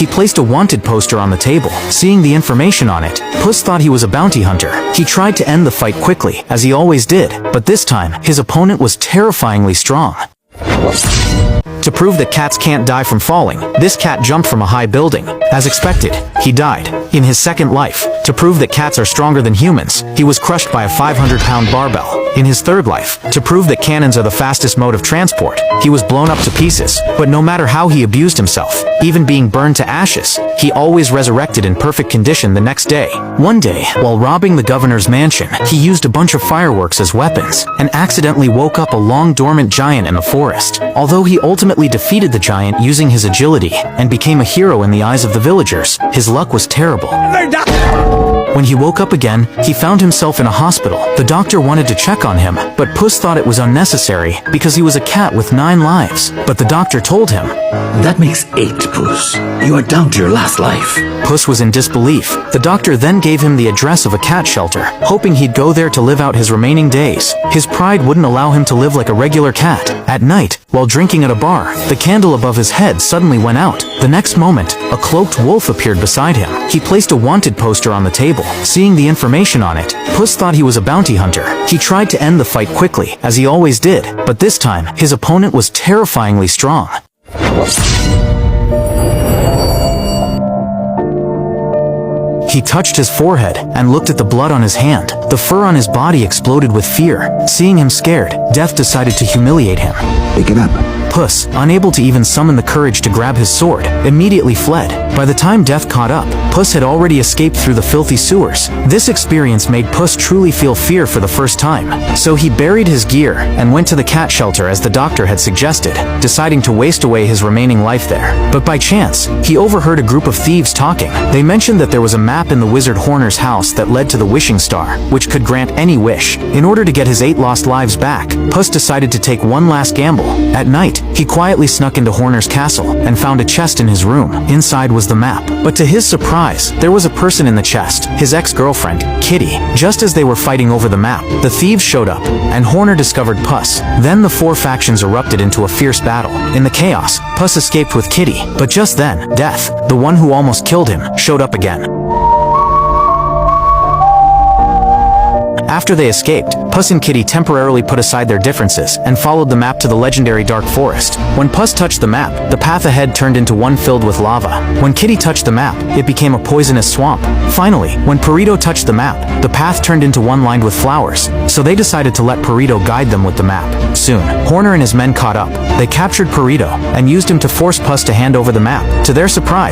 he placed a wanted poster on the table. Seeing the information on it, Puss thought he was a bounty hunter. He tried to end the fight quickly, as he always did, but this time, his opponent was terrifyingly strong. To prove that cats can't die from falling, this cat jumped from a high building. As expected, he died. In his second life, to prove that cats are stronger than humans, he was crushed by a 500-pound barbell. In his third life, to prove that cannons are the fastest mode of transport, he was blown up to pieces. But no matter how he abused himself, even being burned to ashes, he always resurrected in perfect condition the next day. One day, while robbing the governor's mansion, he used a bunch of fireworks as weapons, and accidentally woke up a long-dormant giant in the forest. Although he ultimately defeated the giant using his agility, and became a hero in the eyes of the villagers, his luck was terrible. When he woke up again, he found himself in a hospital. The doctor wanted to check on him, but Puss thought it was unnecessary because he was a cat with 9 lives. But the doctor told him, "That makes 8, Puss. You are down to your last life." Puss was in disbelief. The doctor then gave him the address of a cat shelter, hoping he'd go there to live out his remaining days. His pride wouldn't allow him to live like a regular cat. At night, while drinking at a bar, the candle above his head suddenly went out. The next moment, a cloaked wolf appeared beside him. He placed a wanted poster on the table. Seeing the information on it, Puss thought he was a bounty hunter. He tried to end the fight quickly, as he always did, but this time, his opponent was terrifyingly strong. He touched his forehead and looked at the blood on his hand. The fur on his body exploded with fear. Seeing him scared, Death decided to humiliate him. Pick it up. Puss, unable to even summon the courage to grab his sword, immediately fled. By the time Death caught up, Puss had already escaped through the filthy sewers. This experience made Puss truly feel fear for the first time. So he buried his gear and went to the cat shelter as the doctor had suggested, deciding to waste away his remaining life there. But by chance, he overheard a group of thieves talking. They mentioned that there was a map in the wizard Horner's house that led to the wishing star, which could grant any wish. In order to get his 8 lost lives back, Puss decided to take one last gamble. At night, he quietly snuck into Horner's castle and found a chest in his room. Inside was the map. But to his surprise, there was a person in the chest, his ex-girlfriend, Kitty. Just as they were fighting over the map, the thieves showed up, and Horner discovered Puss. Then the 4 factions erupted into a fierce battle. In the chaos, Puss escaped with Kitty, but just then, Death, the one who almost killed him, showed up again. After they escaped, Puss and Kitty temporarily put aside their differences and followed the map to the legendary Dark Forest. When Puss touched the map, the path ahead turned into one filled with lava. When Kitty touched the map, it became a poisonous swamp. Finally, when Perito touched the map, the path turned into one lined with flowers. So they decided to let Perito guide them with the map. Soon, Horner and his men caught up. They captured Perito and used him to force Puss to hand over the map. To their surprise,